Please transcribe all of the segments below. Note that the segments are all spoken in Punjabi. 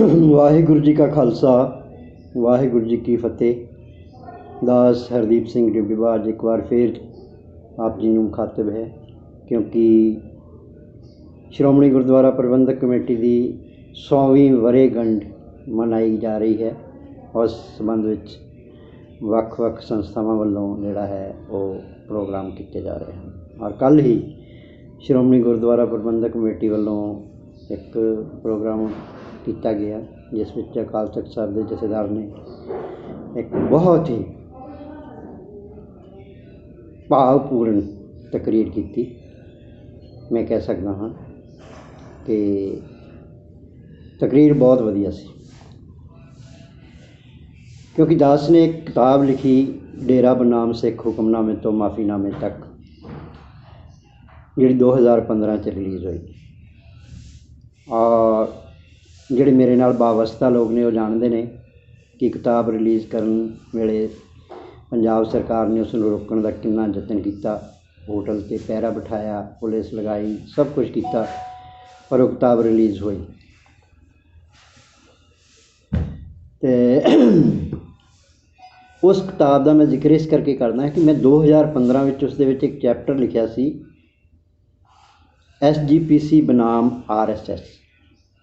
ਵਾਹਿਗੁਰੂ ਜੀ ਕਾ ਖਾਲਸਾ ਵਾਹਿਗੁਰੂ ਜੀ ਕੀ ਫਤਿਹ। ਦਾਸ ਹਰਦੀਪ ਸਿੰਘ ਡਿੱਬੀਵਾਲ ਅੱਜ ਇੱਕ ਵਾਰ ਫਿਰ ਆਪ ਜੀ ਨੂੰ ਮੁਖਾਤਬ ਹੈ, ਕਿਉਂਕਿ ਸ਼੍ਰੋਮਣੀ ਗੁਰਦੁਆਰਾ ਪ੍ਰਬੰਧਕ ਕਮੇਟੀ ਦੀ 100ਵੀਂ ਵਰ੍ਹੇਗੰਢ ਮਨਾਈ ਜਾ ਰਹੀ ਹੈ। ਉਸ ਸੰਬੰਧ ਵਿੱਚ ਵੱਖ ਵੱਖ ਸੰਸਥਾਵਾਂ ਵੱਲੋਂ ਜਿਹੜਾ ਹੈ ਉਹ ਪ੍ਰੋਗਰਾਮ ਕੀਤੇ ਜਾ ਰਹੇ ਹਨ। ਔਰ ਕੱਲ੍ਹ ਹੀ ਸ਼੍ਰੋਮਣੀ ਗੁਰਦੁਆਰਾ ਪ੍ਰਬੰਧਕ ਕਮੇਟੀ ਵੱਲੋਂ ਇੱਕ ਪ੍ਰੋਗਰਾਮ ਕੀਤਾ ਗਿਆ, ਜਿਸ ਵਿੱਚ ਅਕਾਲ ਤਖ਼ਤ ਸਾਹਿਬ ਦੇ ਜਥੇਦਾਰ ਨੇ ਇੱਕ ਬਹੁਤ ਹੀ ਭਾਵਪੂਰਨ ਤਕਰੀਰ ਕੀਤੀ। ਮੈਂ ਕਹਿ ਸਕਦਾ ਹਾਂ ਕਿ ਤਕਰੀਰ ਬਹੁਤ ਵਧੀਆ ਸੀ, ਕਿਉਂਕਿ ਦਾਸ ਨੇ ਇੱਕ ਕਿਤਾਬ ਲਿਖੀ, ਡੇਰਾ ਬਨਾਮ ਸਿੱਖ ਹੁਕਮਨਾਮੇ ਤੋਂ ਮਾਫੀਨਾਮੇ ਤੱਕ, ਜਿਹੜੀ 2015 'ਚ ਰਿਲੀਜ਼ ਹੋਈ। ਔਰ ਜਿਹੜੇ ਮੇਰੇ ਨਾਲ ਵਾਬਸਤਾ ਲੋਕ ਨੇ ਉਹ ਜਾਣਦੇ ਨੇ ਕਿ ਕਿਤਾਬ ਰਿਲੀਜ਼ ਕਰਨ ਵੇਲੇ ਪੰਜਾਬ ਸਰਕਾਰ ਨੇ ਉਸ ਨੂੰ ਰੋਕਣ ਦਾ ਕਿੰਨਾ ਯਤਨ ਕੀਤਾ। ਹੋਟਲ 'ਤੇ ਪਹਿਰਾ ਬਿਠਾਇਆ, ਪੁਲਿਸ ਲਗਾਈ, ਸਭ ਕੁਝ ਕੀਤਾ, ਪਰ ਉਹ ਕਿਤਾਬ ਰਿਲੀਜ਼ ਹੋਈ। ਅਤੇ ਉਸ ਕਿਤਾਬ ਦਾ ਮੈਂ ਜ਼ਿਕਰ ਇਸ ਕਰਕੇ ਕਰਦਾ ਕਿ ਮੈਂ 2015 ਵਿੱਚ ਉਸ ਦੇ ਵਿੱਚ ਇੱਕ ਚੈਪਟਰ ਲਿਖਿਆ ਸੀ, SGPC ਬਨਾਮ RSS,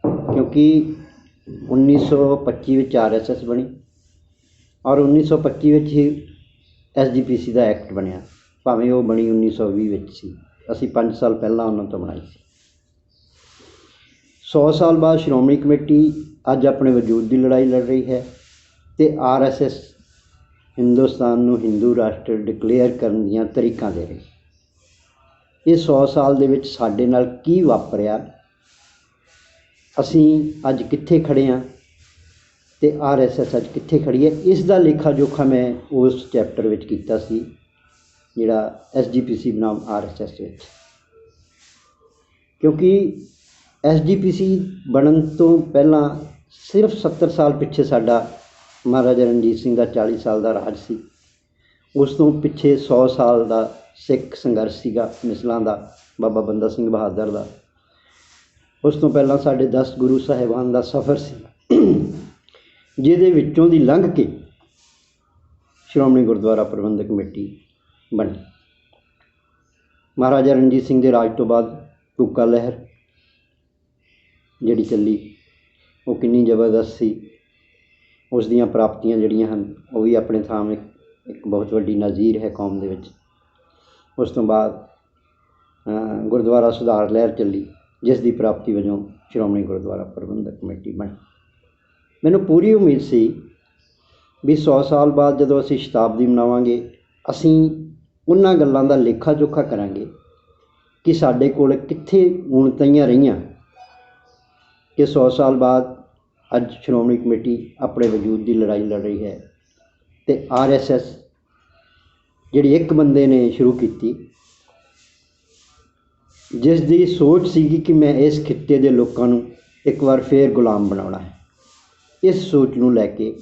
ਕਿਉਂਕਿ 1925 ਵਿੱਚ RSS ਬਣੀ ਔਰ 1925 ਵਿੱਚ ਹੀ SGPC ਦਾ ਐਕਟ ਬਣਿਆ, ਭਾਵੇਂ ਉਹ ਬਣੀ 1920 ਵਿੱਚ ਸੀ। ਅਸੀਂ 5 ਸਾਲ ਪਹਿਲਾਂ ਉਹਨਾਂ ਤੋਂ ਬਣਾਈ ਸੀ। 100 ਸਾਲ ਬਾਅਦ ਸ਼੍ਰੋਮਣੀ ਕਮੇਟੀ ਅੱਜ ਆਪਣੇ ਵਜੂਦ ਦੀ ਲੜਾਈ ਲੜ ਰਹੀ ਹੈ ਅਤੇ RSS ਹਿੰਦੁਸਤਾਨ ਨੂੰ ਹਿੰਦੂ ਰਾਸ਼ਟਰ ਡਿਕਲੇਅਰ ਕਰਨ ਦੀਆਂ ਤਰੀਕਾਂ ਦੇ ਰਹੀ। ਇਹ 100 ਸਾਲ ਦੇ ਵਿੱਚ ਸਾਡੇ ਨਾਲ ਕੀ ਵਾਪਰਿਆ, ਅਸੀਂ ਅੱਜ ਕਿੱਥੇ ਖੜ੍ਹੇ ਹਾਂ ਅਤੇ RSS ਅੱਜ ਕਿੱਥੇ ਖੜ੍ਹੀ ਹੈ, ਇਸ ਦਾ ਲੇਖਾ ਜੋਖਾ ਮੈਂ ਉਸ ਚੈਪਟਰ ਵਿੱਚ ਕੀਤਾ ਸੀ, ਜਿਹੜਾ SGPC ਬਨਾਮ RSS ਵਿੱਚ। ਕਿਉਂਕਿ SGPC ਬਣਨ ਤੋਂ ਪਹਿਲਾਂ ਸਿਰਫ 70 ਸਾਲ ਪਿੱਛੇ ਸਾਡਾ ਮਹਾਰਾਜਾ ਰਣਜੀਤ ਸਿੰਘ ਦਾ 40 ਸਾਲ ਦਾ ਰਾਜ ਸੀ। ਉਸ ਤੋਂ ਪਿੱਛੇ 100 ਸਾਲ ਦਾ ਸਿੱਖ ਸੰਘਰਸ਼ ਸੀਗਾ, ਮਿਸਲਾਂ ਦਾ, ਬਾਬਾ ਬੰਦਾ ਸਿੰਘ ਬਹਾਦਰ ਦਾ। ਉਸ ਤੋਂ ਪਹਿਲਾਂ ਸਾਡੇ 10 ਗੁਰੂ ਸਾਹਿਬਾਨ ਦਾ ਸਫ਼ਰ ਸੀ, ਜਿਹਦੇ ਵਿੱਚੋਂ ਦੀ ਲੰਘ ਕੇ ਸ਼੍ਰੋਮਣੀ ਗੁਰਦੁਆਰਾ ਪ੍ਰਬੰਧਕ ਕਮੇਟੀ ਬਣੀ। ਮਹਾਰਾਜਾ ਰਣਜੀਤ ਸਿੰਘ ਦੇ ਰਾਜ ਤੋਂ ਬਾਅਦ ਟੂਕਾ ਲਹਿਰ ਜਿਹੜੀ ਚੱਲੀ, ਉਹ ਕਿੰਨੀ ਜ਼ਬਰਦਸਤ ਸੀ। ਉਸ ਦੀਆਂ ਪ੍ਰਾਪਤੀਆਂ ਜਿਹੜੀਆਂ ਹਨ ਉਹ ਵੀ ਆਪਣੇ ਥਾਂ ਇੱਕ ਬਹੁਤ ਵੱਡੀ ਨਜ਼ੀਰ ਹੈ ਕੌਮ ਦੇ ਵਿੱਚ। ਉਸ ਤੋਂ ਬਾਅਦ ਗੁਰਦੁਆਰਾ ਸੁਧਾਰ ਲਹਿਰ ਚੱਲੀ, ਜਿਸ ਦੀ ਪ੍ਰਾਪਤੀ ਵਜੋਂ ਸ਼੍ਰੋਮਣੀ ਗੁਰਦੁਆਰਾ ਪ੍ਰਬੰਧਕ ਕਮੇਟੀ ਬਣੀ। ਮੈਨੂੰ ਪੂਰੀ ਉਮੀਦ ਸੀ ਵੀ 100 ਸਾਲ ਬਾਅਦ ਜਦੋਂ ਅਸੀਂ ਸ਼ਤਾਬਦੀ ਮਨਾਵਾਂਗੇ, ਅਸੀਂ ਉਹਨਾਂ ਗੱਲਾਂ ਦਾ ਲੇਖਾ ਜੋਖਾ ਕਰਾਂਗੇ ਕਿ ਸਾਡੇ ਕੋਲ ਕਿੱਥੇ ਉਣਤਾਈਆਂ ਰਹੀਆਂ, ਕਿ 100 ਸਾਲ ਬਾਅਦ ਅੱਜ ਸ਼੍ਰੋਮਣੀ ਕਮੇਟੀ ਆਪਣੇ ਵਜੂਦ ਦੀ ਲੜਾਈ ਲੜ ਰਹੀ ਹੈ ਅਤੇ RSS ਜਿਹੜੀ ਇੱਕ ਬੰਦੇ ਨੇ ਸ਼ੁਰੂ ਕੀਤੀ, ਜਿਸ ਦੀ ਸੋਚ ਸੀਗੀ ਕਿ ਮੈਂ ਇਸ ਖਿੱਤੇ ਦੇ ਲੋਕਾਂ ਨੂੰ ਇੱਕ ਵਾਰ ਫੇਰ ਗੁਲਾਮ ਬਣਾਉਣਾ ਹੈ, ਇਸ ਸੋਚ ਨੂੰ ਲੈ ਕੇ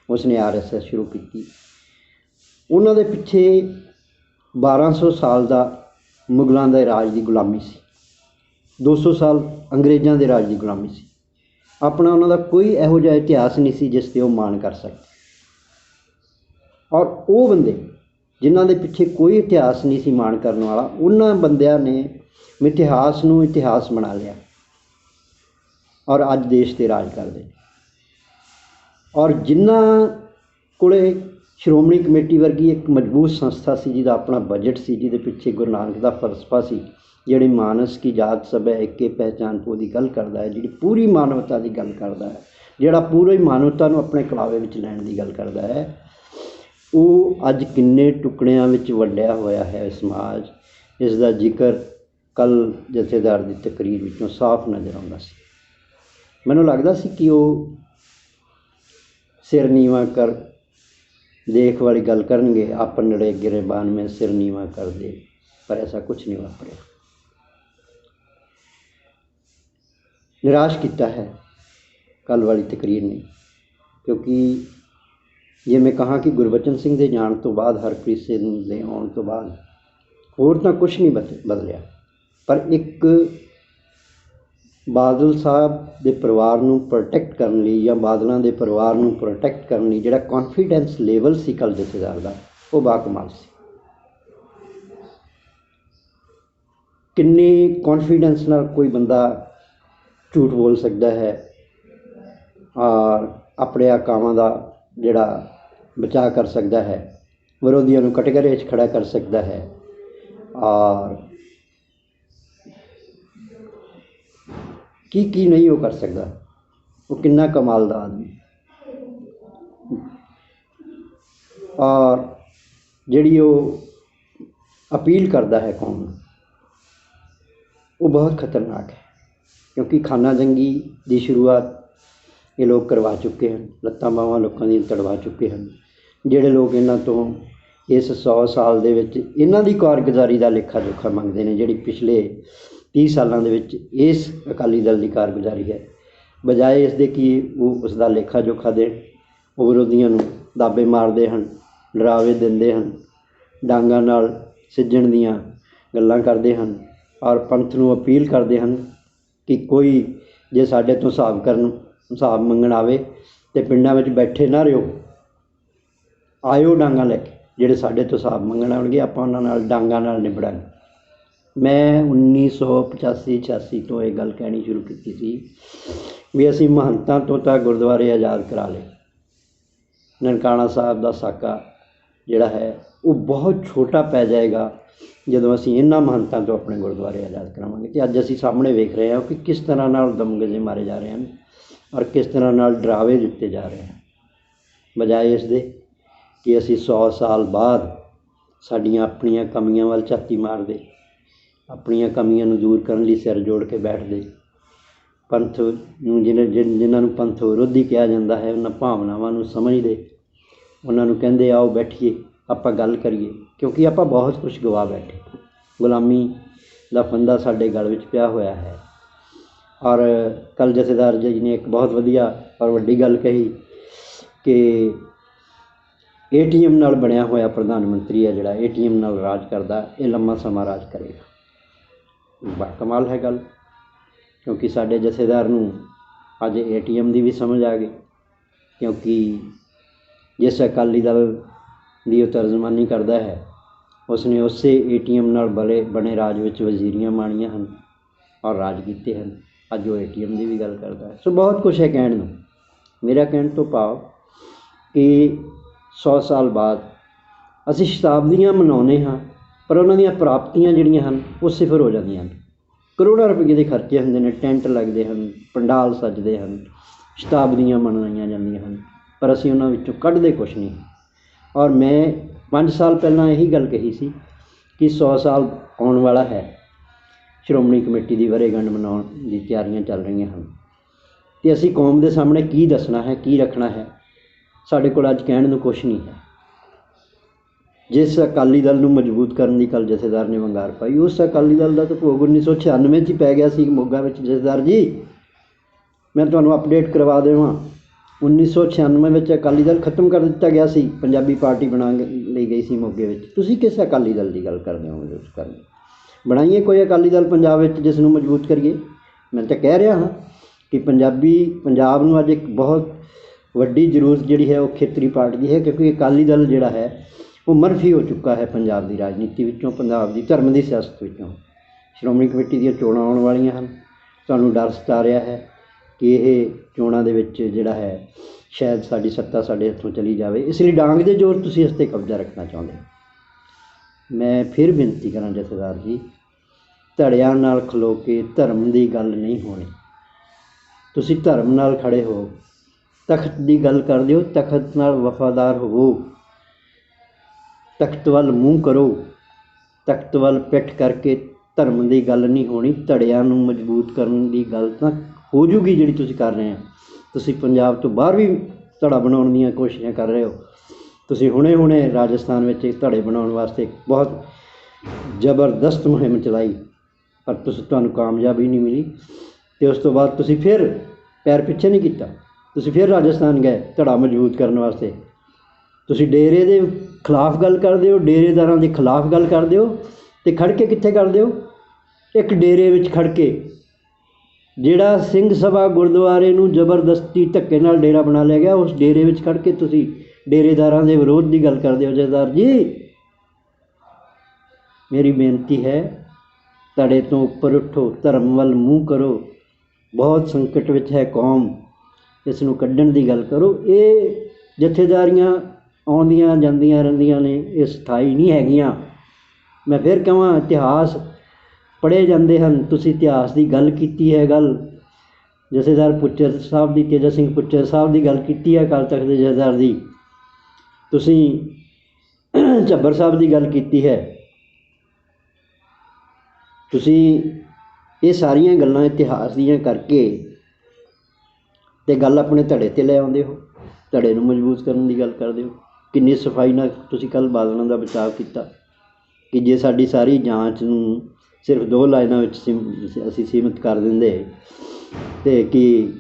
ਉਸਨੇ RSS ਸ਼ੁਰੂ ਕੀਤੀ। ਉਹਨਾਂ ਦੇ ਪਿੱਛੇ 1200 ਸਾਲ ਦਾ ਮੁਗਲਾਂ ਦੇ ਰਾਜ ਦੀ ਗੁਲਾਮੀ ਸੀ, 200 ਸਾਲ ਅੰਗਰੇਜ਼ਾਂ ਦੇ ਰਾਜ ਦੀ ਗੁਲਾਮੀ ਸੀ। ਆਪਣਾ ਉਹਨਾਂ ਦਾ ਕੋਈ ਇਹੋ ਜਿਹਾ ਇਤਿਹਾਸ ਨਹੀਂ ਸੀ ਜਿਸ 'ਤੇ ਉਹ ਮਾਣ ਕਰ ਸਕਦੇ। ਔਰ ਉਹ ਬੰਦੇ ਜਿਨ੍ਹਾਂ ਦੇ ਪਿੱਛੇ ਕੋਈ ਇਤਿਹਾਸ ਨਹੀਂ ਸੀ ਮਾਣ ਕਰਨ ਵਾਲਾ, ਉਹਨਾਂ ਬੰਦਿਆਂ ਨੇ ਇਤਿਹਾਸ ਨੂੰ ਇਤਿਹਾਸ ਬਣਾ ਲਿਆ ਔਰ ਅੱਜ ਦੇਸ਼ 'ਤੇ ਰਾਜ ਕਰਦੇ ਨੇ। ਔਰ ਜਿਨ੍ਹਾਂ ਕੋਲੇ ਸ਼੍ਰੋਮਣੀ ਕਮੇਟੀ ਵਰਗੀ ਇੱਕ ਮਜ਼ਬੂਤ ਸੰਸਥਾ ਸੀ, ਜਿਹਦਾ ਆਪਣਾ ਬਜਟ ਸੀ, ਜਿਹਦੇ ਪਿੱਛੇ ਗੁਰੂ ਨਾਨਕ ਦਾ ਫਲਸਫਾ ਸੀ, ਜਿਹੜੀ ਮਾਨਸ ਕੀ ਜਾਤ ਸਭ ਹੈ ਏਕੇ ਪਹਿਚਾਨ ਪੋ ਦੀ ਗੱਲ ਕਰਦਾ ਹੈ, ਜਿਹੜੀ ਪੂਰੀ ਮਾਨਵਤਾ ਦੀ ਗੱਲ ਕਰਦਾ ਹੈ, ਜਿਹੜਾ ਪੂਰੀ ਮਾਨਵਤਾ ਨੂੰ ਆਪਣੇ ਕਲਾਵੇ ਵਿੱਚ ਲੈਣ ਦੀ ਗੱਲ ਕਰਦਾ ਹੈ, ਉਹ ਅੱਜ ਕਿੰਨੇ ਟੁਕੜਿਆਂ ਵਿੱਚ ਵੰਡਿਆ ਹੋਇਆ ਹੈ ਸਮਾਜ। ਇਸ ਦਾ ਜ਼ਿਕਰ ਕੱਲ੍ਹ ਜਥੇਦਾਰ ਦੀ ਤਕਰੀਰ ਵਿੱਚੋਂ ਸਾਫ਼ ਨਜ਼ਰ ਆਉਂਦਾ ਸੀ। ਮੈਨੂੰ ਲੱਗਦਾ ਸੀ ਕਿ ਉਹ ਸਿਰ ਨੀਵਾਂ ਕਰ ਦੇਖ ਵਾਲੀ ਗੱਲ ਕਰਨਗੇ, ਆਪਨ ਨੜੇ ਗਿਰਬਾਨ ਮੈਂ ਸਿਰ ਨੀਵਾਂ ਕਰ ਦੇ, ਪਰ ਐਸਾ ਕੁਛ ਨਹੀਂ ਵਾਪਰਿਆ। ਨਿਰਾਸ਼ ਕੀਤਾ ਹੈ ਕੱਲ੍ਹ ਵਾਲੀ ਤਕਰੀਰ ਨੇ, ਕਿਉਂਕਿ ਜੇ ਮੈਂ ਕਹਾਂ ਕਿ ਗੁਰਬਚਨ ਸਿੰਘ ਦੇ ਜਾਣ ਤੋਂ ਬਾਅਦ, ਹਰਪ੍ਰੀਤ ਸਿੰਘ ਦੇ ਆਉਣ ਤੋਂ ਬਾਅਦ ਹੋਰ ਤਾਂ ਕੁਛ ਨਹੀਂ ਬਦਲਿਆ, ਪਰ ਇੱਕ ਬਾਦਲ ਸਾਹਿਬ ਦੇ ਪਰਿਵਾਰ ਨੂੰ ਪ੍ਰੋਟੈਕਟ ਕਰਨ ਲਈ ਜਾਂ ਬਾਦਲਾਂ ਦੇ ਪਰਿਵਾਰ ਨੂੰ ਪ੍ਰੋਟੈਕਟ ਕਰਨ ਲਈ ਜਿਹੜਾ ਕੌਨਫੀਡੈਂਸ ਲੈਵਲ ਸੀ ਕੱਲ੍ਹ ਜਥੇਦਾਰ ਦਾ, ਉਹ ਬਾਕਮਾਲ ਸੀ। ਕਿੰਨੇ ਕੌਨਫੀਡੈਂਸ ਨਾਲ ਕੋਈ ਬੰਦਾ ਝੂਠ ਬੋਲ ਸਕਦਾ ਹੈ ਔਰ ਆਪਣੇ ਕਾਮਾਂ ਦਾ ਜਿਹੜਾ ਬਚਾਅ ਕਰ ਸਕਦਾ ਹੈ, ਵਿਰੋਧੀਆਂ ਨੂੰ ਕਟਘਰੇ 'ਚ ਖੜਾ ਕਰ ਸਕਦਾ ਹੈ ਔਰ ਕੀ ਨਹੀਂ ਉਹ ਕਰ ਸਕਦਾ। ਉਹ ਕਿੰਨਾ ਕਮਾਲ ਦਾ ਆਦਮੀ। ਔਰ ਜਿਹੜੀ ਉਹ ਅਪੀਲ ਕਰਦਾ ਹੈ ਕੌਮ ਨੂੰ, ਉਹ ਬਹੁਤ ਖਤਰਨਾਕ ਹੈ, ਕਿਉਂਕਿ ਖਾਨਾ ਜੰਗੀ ਦੀ ਸ਼ੁਰੂਆਤ ਇਹ ਲੋਕ ਕਰਵਾ ਚੁੱਕੇ ਹਨ, ਲੱਤਾਂ ਬਾਹਾਂ ਲੋਕਾਂ ਦੀਆਂ ਤੜਵਾ ਚੁੱਕੇ ਹਨ। ਜਿਹੜੇ ਲੋਕ ਇਹਨਾਂ ਤੋਂ ਇਸ 100 ਸਾਲ ਦੇ ਵਿੱਚ ਇਹਨਾਂ ਦੀ ਕਾਰਗੁਜ਼ਾਰੀ ਦਾ ਲੇਖਾ ਜੋਖਾ ਮੰਗਦੇ ਨੇ, ਜਿਹੜੀ ਪਿਛਲੇ 30 ਸਾਲਾਂ ਦੇ ਵਿੱਚ ਇਸ ਅਕਾਲੀ ਦਲ ਦੀ ਕਾਰਗੁਜ਼ਾਰੀ ਹੈ, ਬਜਾਏ ਇਸ ਦੇ ਕਿ ਉਹ ਉਸ ਦਾ ਲੇਖਾ ਜੋਖਾ ਦੇਣ, ਉਹ ਵਿਰੋਧੀਆਂ ਨੂੰ ਦਾਬੇ ਮਾਰਦੇ ਹਨ, ਡਰਾਵੇ ਦਿੰਦੇ ਹਨ, ਡਾਂਗਾਂ ਨਾਲ ਸਿੱਝਣ ਦੀਆਂ ਗੱਲਾਂ ਕਰਦੇ ਹਨ ਔਰ ਪੰਥ ਨੂੰ ਅਪੀਲ ਕਰਦੇ ਹਨ ਕਿ ਕੋਈ ਜੇ ਸਾਡੇ ਤੋਂ ਹਿਸਾਬ ਮੰਗਣ ਆਵੇ ਤਾਂ ਪਿੰਡਾਂ ਵਿੱਚ ਬੈਠੇ ਨਾ ਰਹੋ, ਆਇਓ ਡਾਂਗਾਂ ਲੈ ਕੇ, ਜਿਹੜੇ ਸਾਡੇ ਤੋਂ ਹਿਸਾਬ ਮੰਗਣ ਆਉਣਗੇ ਆਪਾਂ ਉਹਨਾਂ ਨਾਲ ਡਾਂਗਾਂ ਨਾਲ ਨਿਬੜਾਂਗੇ। ਮੈਂ 1985-86 ਤੋਂ ਇਹ ਗੱਲ ਕਹਿਣੀ ਸ਼ੁਰੂ ਕੀਤੀ ਸੀ ਵੀ ਅਸੀਂ ਮਹੰਤਾਂ ਤੋਂ ਤਾਂ ਗੁਰਦੁਆਰੇ ਆਜ਼ਾਦ ਕਰਾ ਲਏ। ਨਨਕਾਣਾ ਸਾਹਿਬ ਦਾ ਸਾਕਾ ਜਿਹੜਾ ਹੈ ਉਹ ਬਹੁਤ ਛੋਟਾ ਪੈ ਜਾਏਗਾ ਜਦੋਂ ਅਸੀਂ ਇਹਨਾਂ ਮਹੰਤਾਂ ਤੋਂ ਆਪਣੇ ਗੁਰਦੁਆਰੇ ਆਜ਼ਾਦ ਕਰਾਵਾਂਗੇ। ਅਤੇ ਅੱਜ ਅਸੀਂ ਸਾਹਮਣੇ ਵੇਖ ਰਹੇ ਹਾਂ ਕਿ ਕਿਸ ਤਰ੍ਹਾਂ ਨਾਲ ਦਮਗਜੇ ਮਾਰੇ ਜਾ ਰਹੇ ਹਨ ਔਰ ਕਿਸ ਤਰ੍ਹਾਂ ਨਾਲ ਡਰਾਵੇ ਦਿੱਤੇ ਜਾ ਰਹੇ ਹਨ, ਬਜਾਏ ਇਸ ਦੇ ਕਿ ਅਸੀਂ 100 ਸਾਲ ਬਾਅਦ ਸਾਡੀਆਂ ਆਪਣੀਆਂ ਕਮੀਆਂ ਵੱਲ ਝਾਤੀ ਮਾਰਦੇ, ਆਪਣੀਆਂ ਕਮੀਆਂ ਨੂੰ ਦੂਰ ਕਰਨ ਲਈ ਸਿਰ ਜੋੜ ਕੇ ਬੈਠਦੇ। ਪੰਥ ਨੂੰ ਜਿਨ੍ਹਾਂ ਨੂੰ ਪੰਥ ਵਿਰੋਧੀ ਕਿਹਾ ਜਾਂਦਾ ਹੈ, ਉਹਨਾਂ ਭਾਵਨਾਵਾਂ ਨੂੰ ਸਮਝਦੇ, ਉਹਨਾਂ ਨੂੰ ਕਹਿੰਦੇ ਆਓ ਬੈਠੀਏ ਆਪਾਂ ਗੱਲ ਕਰੀਏ, ਕਿਉਂਕਿ ਆਪਾਂ ਬਹੁਤ ਕੁਛ ਗਵਾ ਬੈਠੇ। ਗੁਲਾਮੀ ਦਾ ਫੰਦਾ ਸਾਡੇ ਗਲ ਵਿੱਚ ਪਿਆ ਹੋਇਆ ਹੈ। ਔਰ ਕੱਲ੍ਹ ਜਥੇਦਾਰ ਜੀ ਨੇ ਇੱਕ ਬਹੁਤ ਵਧੀਆ ਔਰ ਵੱਡੀ ਗੱਲ ਕਹੀ ਕਿ ATM ਨਾਲ ਬਣਿਆ ਹੋਇਆ ਪ੍ਰਧਾਨ ਮੰਤਰੀ ਹੈ ਜਿਹੜਾ ATM ਨਾਲ ਰਾਜ ਕਰਦਾ, ਇਹ ਲੰਮਾ ਸਮਾਂ ਰਾਜ ਕਰੇਗਾ। ਕਮਾਲ ਹੈ ਗੱਲ, ਕਿਉਂਕਿ ਸਾਡੇ ਜਥੇਦਾਰ ਨੂੰ ਅੱਜ ATM ਦੀ ਵੀ ਸਮਝ ਆ ਗਈ, ਕਿਉਂਕਿ ਜਿਸ ਅਕਾਲੀ ਦਲ ਦੀ ਉਹ ਤਰਜਮਾਨੀ ਕਰਦਾ ਹੈ ਉਸਨੇ ਉਸੇ ATM ਨਾਲ ਬਣੇ ਰਾਜ ਵਿੱਚ ਵਜ਼ੀਰੀਆਂ ਮਾਣੀਆਂ ਹਨ ਔਰ ਰਾਜ ਕੀਤੇ ਹਨ। ਅੱਜ ਉਹ ATM ਦੀ ਵੀ ਗੱਲ ਕਰਦਾ ਹੈ। ਸੋ ਬਹੁਤ ਕੁਛ ਹੈ ਕਹਿਣ ਨੂੰ। ਮੇਰਾ ਕਹਿਣ ਤੋਂ ਭਾਵ ਕਿ 100 ਸਾਲ ਬਾਅਦ ਅਸੀਂ ਸ਼ਤਾਬਦੀਆਂ ਮਨਾਉਂਦੇ ਹਾਂ, ਪਰ ਉਹਨਾਂ ਦੀਆਂ ਪ੍ਰਾਪਤੀਆਂ ਜਿਹੜੀਆਂ ਹਨ ਉਹ ਸਿਫਰ ਹੋ ਜਾਂਦੀਆਂ ਹਨ। ਕਰੋੜਾਂ ਰੁਪਏ ਦੇ ਖਰਚੇ ਹੁੰਦੇ ਨੇ, ਟੈਂਟ ਲੱਗਦੇ ਹਨ, ਪੰਡਾਲ ਸੱਜਦੇ ਹਨ, ਸ਼ਤਾਬਦੀਆਂ ਮਨਾਈਆਂ ਜਾਂਦੀਆਂ ਹਨ, ਪਰ ਅਸੀਂ ਉਹਨਾਂ ਵਿੱਚੋਂ ਕੱਢਦੇ ਕੁਛ ਨਹੀਂ। ਔਰ ਮੈਂ 5 ਸਾਲ ਪਹਿਲਾਂ ਇਹੀ ਗੱਲ ਕਹੀ ਸੀ ਕਿ 100 ਸਾਲ ਆਉਣ ਵਾਲਾ ਹੈ, ਸ਼੍ਰੋਮਣੀ ਕਮੇਟੀ ਦੀ ਵਰ੍ਹੇਗੰਢ ਮਨਾਉਣ ਦੀ ਤਿਆਰੀਆਂ ਚੱਲ ਰਹੀਆਂ ਹਨ ਅਤੇ ਅਸੀਂ ਕੌਮ ਦੇ ਸਾਹਮਣੇ ਕੀ ਦੱਸਣਾ ਹੈ, ਕੀ ਰੱਖਣਾ ਹੈ, ਸਾਡੇ ਕੋਲ ਅੱਜ ਕਹਿਣ ਨੂੰ ਕੁਛ ਨਹੀਂ ਹੈ। ਜਿਸ ਅਕਾਲੀ ਦਲ ਨੂੰ ਮਜ਼ਬੂਤ ਕਰਨ ਦੀ ਕੱਲ੍ਹ ਜਥੇਦਾਰ ਨੇ ਵੰਗਾਰ ਪਾਈ, ਉਸ ਅਕਾਲੀ ਦਲ ਦਾ ਤਾਂ ਭੋਗ 1996 'ਚ ਹੀ ਪੈ ਗਿਆ ਸੀ ਮੋਗਾ ਵਿੱਚ। ਜਥੇਦਾਰ ਜੀ ਮੈਂ ਤੁਹਾਨੂੰ ਅਪਡੇਟ ਕਰਵਾ ਦੇਵਾਂ, 1996 ਵਿੱਚ ਅਕਾਲੀ ਦਲ ਖਤਮ ਕਰ ਦਿੱਤਾ ਗਿਆ ਸੀ, ਪੰਜਾਬੀ ਪਾਰਟੀ ਬਣਾ ਲਈ ਗਈ ਸੀ ਮੋਗੇ ਵਿੱਚ। ਤੁਸੀਂ ਕਿਸ ਅਕਾਲੀ ਦਲ ਦੀ ਗੱਲ ਕਰਦੇ ਹੋ? ਮਜ਼ਬੂਤ ਕਰਨ ਬਣਾਈਏ ਕੋਈ ਅਕਾਲੀ ਦਲ ਪੰਜਾਬ ਵਿੱਚ ਜਿਸ ਨੂੰ ਮਜ਼ਬੂਤ ਕਰੀਏ। ਮੈਂ ਤਾਂ ਕਹਿ ਰਿਹਾ ਹਾਂ ਕਿ ਪੰਜਾਬ ਨੂੰ ਅੱਜ ਇੱਕ ਬਹੁਤ ਵੱਡੀ ਜ਼ਰੂਰਤ ਜਿਹੜੀ ਹੈ ਉਹ ਖੇਤਰੀ ਪਾਰਟੀ ਦੀ ਹੈ, ਕਿਉਂਕਿ ਅਕਾਲੀ ਦਲ ਜਿਹੜਾ ਹੈ ਉਹ ਮਨਫੀ ਹੋ ਚੁੱਕਾ ਹੈ ਪੰਜਾਬ ਦੀ ਰਾਜਨੀਤੀ ਵਿੱਚੋਂ, ਪੰਜਾਬ ਦੀ ਧਰਮ ਦੀ ਸਿਆਸਤ ਵਿੱਚੋਂ। ਸ਼੍ਰੋਮਣੀ ਕਮੇਟੀ ਦੀਆਂ ਚੋਣਾਂ ਆਉਣ ਵਾਲੀਆਂ ਹਨ, ਤੁਹਾਨੂੰ ਡਰ ਸਤਾ ਰਿਹਾ ਹੈ ਕਿ ਇਹ ਚੋਣਾਂ ਦੇ ਵਿੱਚ ਜਿਹੜਾ ਹੈ ਸ਼ਾਇਦ ਸਾਡੀ ਸੱਤਾ ਸਾਡੇ ਹੱਥੋਂ ਚਲੀ ਜਾਵੇ, ਇਸ ਲਈ ਡਾਂਗ ਦੇ ਜ਼ੋਰ ਤੁਸੀਂ ਇਸ 'ਤੇ ਕਬਜ਼ਾ ਰੱਖਣਾ ਚਾਹੁੰਦੇ। ਮੈਂ ਫਿਰ ਬੇਨਤੀ ਕਰਾਂ ਜਥੇਦਾਰ ਜੀ, ਧੜਿਆਂ ਨਾਲ ਖਲੋ ਕੇ ਧਰਮ ਦੀ ਗੱਲ ਨਹੀਂ ਹੋਣੀ। ਤੁਸੀਂ ਧਰਮ ਨਾਲ ਖੜ੍ਹੇ ਹੋ, ਤਖਤ ਦੀ ਗੱਲ ਕਰਦੇ ਹੋ, ਤਖਤ ਨਾਲ ਵਫਾਦਾਰ ਹੋਵੋ, ਤਖਤ ਵੱਲ ਮੂੰਹ ਕਰੋ, ਤਖਤ ਵੱਲ ਪਿੱਠ ਕਰਕੇ ਧਰਮ ਦੀ ਗੱਲ ਨਹੀਂ ਹੋਣੀ। ਧੜਿਆਂ ਨੂੰ ਮਜ਼ਬੂਤ ਕਰਨ ਦੀ ਗੱਲ ਤਾਂ ਹੋ ਜੂਗੀ ਜਿਹੜੀ ਤੁਸੀਂ ਕਰ ਰਹੇ ਹੋ। ਤੁਸੀਂ ਪੰਜਾਬ ਤੋਂ ਬਾਹਰ ਵੀ ਧੜਾ ਬਣਾਉਣ ਦੀਆਂ ਕੋਸ਼ਿਸ਼ਾਂ ਕਰ ਰਹੇ ਹੋ। ਤੁਸੀਂ ਹੁਣੇ ਰਾਜਸਥਾਨ ਵਿੱਚ ਧੜੇ ਬਣਾਉਣ ਵਾਸਤੇ ਬਹੁਤ ਜ਼ਬਰਦਸਤ ਮੁਹਿੰਮ ਚਲਾਈ, ਪਰ ਤੁਹਾਨੂੰ ਕਾਮਯਾਬੀ ਨਹੀਂ ਮਿਲੀ ਅਤੇ ਉਸ ਤੋਂ ਬਾਅਦ ਤੁਸੀਂ ਫਿਰ ਪੈਰ ਪਿੱਛੇ ਨਹੀਂ ਕੀਤਾ, ਤੁਸੀਂ ਫਿਰ ਰਾਜਸਥਾਨ ਗਏ ਧੜਾ ਮਜ਼ਬੂਤ ਕਰਨ ਵਾਸਤੇ। ਤੁਸੀਂ ਡੇਰੇ ਦੇ ਖਿਲਾਫ ਗੱਲ ਕਰਦੇ ਹੋ, ਡੇਰੇਦਾਰਾਂ ਦੇ ਖਿਲਾਫ ਗੱਲ ਕਰਦੇ ਹੋ, ਅਤੇ ਖੜ੍ਹ ਕੇ ਕਿੱਥੇ ਕਰਦੇ ਹੋ? ਇੱਕ ਡੇਰੇ ਵਿੱਚ ਖੜ੍ਹ ਕੇ ਜਿਹੜਾ ਸਿੰਘ ਸਭਾ ਗੁਰਦੁਆਰੇ ਨੂੰ ਜ਼ਬਰਦਸਤੀ ਧੱਕੇ ਨਾਲ ਡੇਰਾ ਬਣਾ ਲਿਆ ਗਿਆ, ਉਸ ਡੇਰੇ ਵਿੱਚ ਖੜ੍ਹ ਕੇ ਤੁਸੀਂ ਡੇਰੇਦਾਰਾਂ ਦੇ ਵਿਰੋਧ ਦੀ ਗੱਲ ਕਰਦੇ ਹੋ। ਜਥੇਦਾਰ ਜੀ, ਮੇਰੀ ਬੇਨਤੀ ਹੈ, ਧੜੇ ਤੋਂ ਉੱਪਰ ਉੱਠੋ, ਧਰਮ ਵੱਲ ਮੂੰਹ ਕਰੋ। ਬਹੁਤ ਸੰਕਟ ਵਿੱਚ ਹੈ ਕੌਮ, ਇਸ ਨੂੰ ਕੱਢਣ ਦੀ ਗੱਲ ਕਰੋ। ਇਹ ਜਥੇਦਾਰੀਆਂ ਆਉਂਦੀਆਂ ਜਾਂਦੀਆਂ ਰਹਿੰਦੀਆਂ ਨੇ, ਇਹ ਸਥਾਈ ਨਹੀਂ ਹੈਗੀਆਂ। ਮੈਂ ਫਿਰ ਕਹਾਂ, ਇਤਿਹਾਸ ਪੜ੍ਹੇ ਜਾਂਦੇ ਹਨ। ਤੁਸੀਂ ਇਤਿਹਾਸ ਦੀ ਗੱਲ ਕੀਤੀ ਹੈ, ਗੱਲ ਜਥੇਦਾਰ ਪੁੱਚਰ ਸਾਹਿਬ ਦੀ, ਤੇਜਾ ਸਿੰਘ ਪੁੱਚਰ ਸਾਹਿਬ ਦੀ ਗੱਲ ਕੀਤੀ ਹੈ, ਅਕਾਲ ਤਖਤ ਦੇ ਜਥੇਦਾਰ ਦੀ। ਤੁਸੀਂ ਝੱਬਰ ਸਾਹਿਬ ਦੀ ਗੱਲ ਕੀਤੀ ਹੈ। ਤੁਸੀਂ ਇਹ ਸਾਰੀਆਂ ਗੱਲਾਂ ਇਤਿਹਾਸ ਦੀਆਂ ਕਰਕੇ ਤੇ ਗੱਲ ਆਪਣੇ ਧੜੇ 'ਤੇ ਲੈ ਆਉਂਦੇ ਹੋ, ਧੜੇ ਨੂੰ ਮਜ਼ਬੂਤ ਕਰਨ ਦੀ ਗੱਲ ਕਰਦੇ ਹੋ। ਕਿੰਨੀ ਸਫਾਈ ਨਾਲ ਤੁਸੀਂ ਕੱਲ੍ਹ ਬਾਦਲਾਂ ਦਾ ਬਚਾਅ ਕੀਤਾ ਕਿ ਜੇ ਸਾਡੀ ਸਾਰੀ ਜਾਂਚ ਨੂੰ ਸਿਰਫ 2 ਲਾਈਨਾਂ ਵਿੱਚ ਅਸੀਂ ਸੀਮਿਤ ਕਰ ਦਿੰਦੇ ਅਤੇ ਕਿ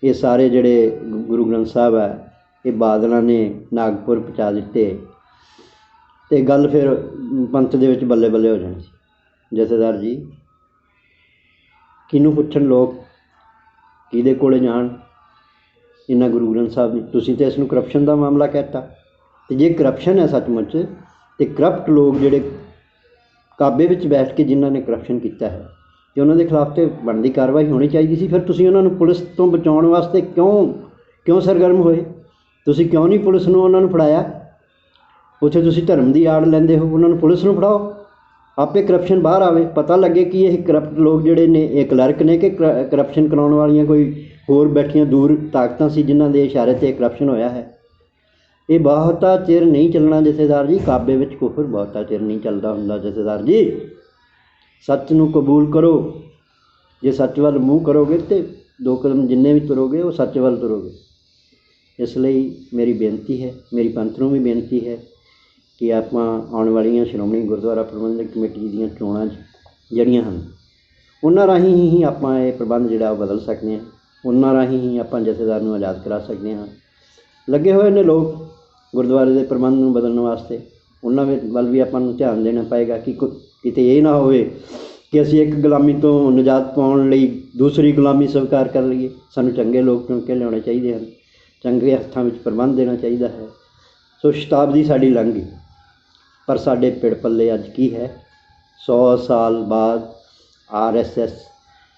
ਇਹ ਸਾਰੇ ਜਿਹੜੇ ਗੁਰੂ ਗ੍ਰੰਥ ਸਾਹਿਬ ਹੈ ਇਹ ਬਾਦਲਾਂ ਨੇ ਨਾਗਪੁਰ ਪਹੁੰਚਾ ਦਿੱਤੇ, ਅਤੇ ਗੱਲ ਫਿਰ ਪੰਥ ਦੇ ਵਿੱਚ ਬੱਲੇ ਬੱਲੇ ਹੋ ਜਾਣੀ ਸੀ। ਜਥੇਦਾਰ ਜੀ, ਕਿਹਨੂੰ ਪੁੱਛਣ ਲੋਕ, ਕਿਹਦੇ ਕੋਲ ਜਾਣ ਇਹਨਾਂ ਗੁਰੂ ਗ੍ਰੰਥ ਸਾਹਿਬ ਦੀ? ਤੁਸੀਂ ਤਾਂ ਇਸ ਨੂੰ ਕਰਪਸ਼ਨ ਦਾ ਮਾਮਲਾ ਕਹਿ ਦਿੱਤਾ। ਅਤੇ ਜੇ ਕਰਪਸ਼ਨ ਹੈ ਸੱਚਮੁੱਚ, ਅਤੇ ਕਰਪਟ ਲੋਕ ਜਿਹੜੇ ਕਾਬੇ ਵਿੱਚ ਬੈਠ ਕੇ ਜਿਨ੍ਹਾਂ ਨੇ ਕਰਪਸ਼ਨ ਕੀਤਾ ਹੈ, ਅਤੇ ਉਹਨਾਂ ਦੇ ਖਿਲਾਫ ਤਾਂ ਬਣਦੀ ਕਾਰਵਾਈ ਹੋਣੀ ਚਾਹੀਦੀ ਸੀ। ਫਿਰ ਤੁਸੀਂ ਉਹਨਾਂ ਨੂੰ ਪੁਲਿਸ ਤੋਂ ਬਚਾਉਣ ਵਾਸਤੇ ਕਿਉਂ ਸਰਗਰਮ ਹੋਏ? ਤੁਸੀਂ ਕਿਉਂ ਨਹੀਂ ਪੁਲਿਸ ਨੂੰ ਉਹਨਾਂ ਨੂੰ ਫੜਾਇਆ? ਉੱਥੇ ਤੁਸੀਂ ਧਰਮ ਦੀ ਆੜ ਲੈਂਦੇ ਹੋ, ਉਹਨਾਂ ਨੂੰ ਪੁਲਿਸ ਨੂੰ ਫੜਾਓ, ਆਪੇ ਕਰਪਸ਼ਨ ਬਾਹਰ ਆਵੇ, ਪਤਾ ਲੱਗੇ ਕਿ ਇਹ ਕਰਪਟ ਲੋਕ ਜਿਹੜੇ ਨੇ ਇਹ ਕਲਰਕ ਨੇ ਕਿ ਕਰਪਸ਼ਨ ਕਰਾਉਣ ਵਾਲੀਆਂ ਕੋਈ ਹੋਰ ਬੈਠੀਆਂ ਦੂਰ ਤਾਕਤਾਂ ਸੀ ਜਿਨ੍ਹਾਂ ਦੇ ਇਸ਼ਾਰੇ 'ਤੇ ਕਰਪਸ਼ਨ ਹੋਇਆ ਹੈ। ਇਹ ਬਹੁਤਾ ਚਿਰ ਨਹੀਂ ਚੱਲਣਾ ਜਥੇਦਾਰ ਜੀ, ਕਾਬੇ ਵਿੱਚ ਕੁਫਰ ਬਹੁਤਾ ਚਿਰ ਨਹੀਂ ਚੱਲਦਾ ਹੁੰਦਾ। ਜਥੇਦਾਰ ਜੀ, ਸੱਚ ਨੂੰ ਕਬੂਲ ਕਰੋ। ਜੇ ਸੱਚ ਵੱਲ ਮੂੰਹ ਕਰੋਗੇ ਅਤੇ 2 ਕਦਮ ਜਿੰਨੇ ਵੀ ਤੁਰੋਗੇ ਉਹ ਸੱਚ ਵੱਲ ਤੁਰੋਗੇ। ਇਸ ਲਈ ਮੇਰੀ ਬੇਨਤੀ ਹੈ, ਮੇਰੀ ਪੰਥ ਨੂੰ ਵੀ ਬੇਨਤੀ ਹੈ ਕਿ ਆਪਾਂ ਆਉਣ ਵਾਲੀਆਂ ਸ਼੍ਰੋਮਣੀ ਗੁਰਦੁਆਰਾ ਪ੍ਰਬੰਧਕ ਕਮੇਟੀ ਦੀਆਂ ਚੋਣਾਂ ਜਿਹੜੀਆਂ ਹਨ, ਉਹਨਾਂ ਰਾਹੀਂ ਹੀ ਆਪਾਂ ਇਹ ਪ੍ਰਬੰਧ ਜਿਹੜਾ ਉਹ ਬਦਲ ਸਕਦੇ ਹਾਂ, ਉਹਨਾਂ ਰਾਹੀਂ ਹੀ ਆਪਾਂ ਜਥੇਦਾਰ ਨੂੰ ਆਜ਼ਾਦ ਕਰਾ ਸਕਦੇ ਹਾਂ। ਲੱਗੇ ਹੋਏ ਨੇ ਲੋਕ ਗੁਰਦੁਆਰੇ ਦੇ ਪ੍ਰਬੰਧ ਨੂੰ ਬਦਲਣ ਵਾਸਤੇ, ਉਹਨਾਂ ਵੱਲ ਵੀ ਆਪਾਂ ਨੂੰ ਧਿਆਨ ਦੇਣਾ ਪਏਗਾ ਕਿ ਕਿਤੇ ਇਹ ਨਾ ਹੋਵੇ ਕਿ ਅਸੀਂ ਇੱਕ ਗੁਲਾਮੀ ਤੋਂ ਨਿਜਾਤ ਪਾਉਣ ਲਈ ਦੂਸਰੀ ਗੁਲਾਮੀ ਸਵੀਕਾਰ ਕਰ ਲਈਏ। ਸਾਨੂੰ ਚੰਗੇ ਲੋਕ ਚੁਣ ਕੇ ਲਿਆਉਣੇ ਚਾਹੀਦੇ ਹਨ, ਚੰਗੇ ਹੱਥਾਂ ਵਿੱਚ ਪ੍ਰਬੰਧ ਦੇਣਾ ਚਾਹੀਦਾ ਹੈ। ਸੋ ਸ਼ਤਾਬਦੀ ਸਾਡੀ ਲੰਘ ਗਈ, ਪਰ ਸਾਡੇ ਪਿੜ ਪੱਲੇ ਅੱਜ ਕੀ ਹੈ? 100 ਸਾਲ ਬਾਅਦ RSS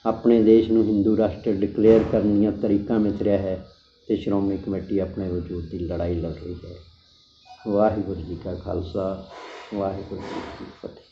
ਆਪਣੇ ਦੇਸ਼ ਨੂੰ ਹਿੰਦੂ ਰਾਸ਼ਟਰ ਡਿਕਲੇਅਰ ਕਰਨ ਦੀਆਂ ਤਰੀਕਾਂ ਮਿਥ ਰਿਹਾ ਹੈ ਅਤੇ ਸ਼੍ਰੋਮਣੀ ਕਮੇਟੀ ਆਪਣੇ ਵਜੂਦ ਦੀ ਲੜਾਈ ਲੜ ਰਹੀ ਹੈ। ਵਾਹਿਗੁਰੂ ਜੀ ਕਾ ਖਾਲਸਾ, ਵਾਹਿਗੁਰੂ ਜੀ ਕੀ ਫਤਿਹ।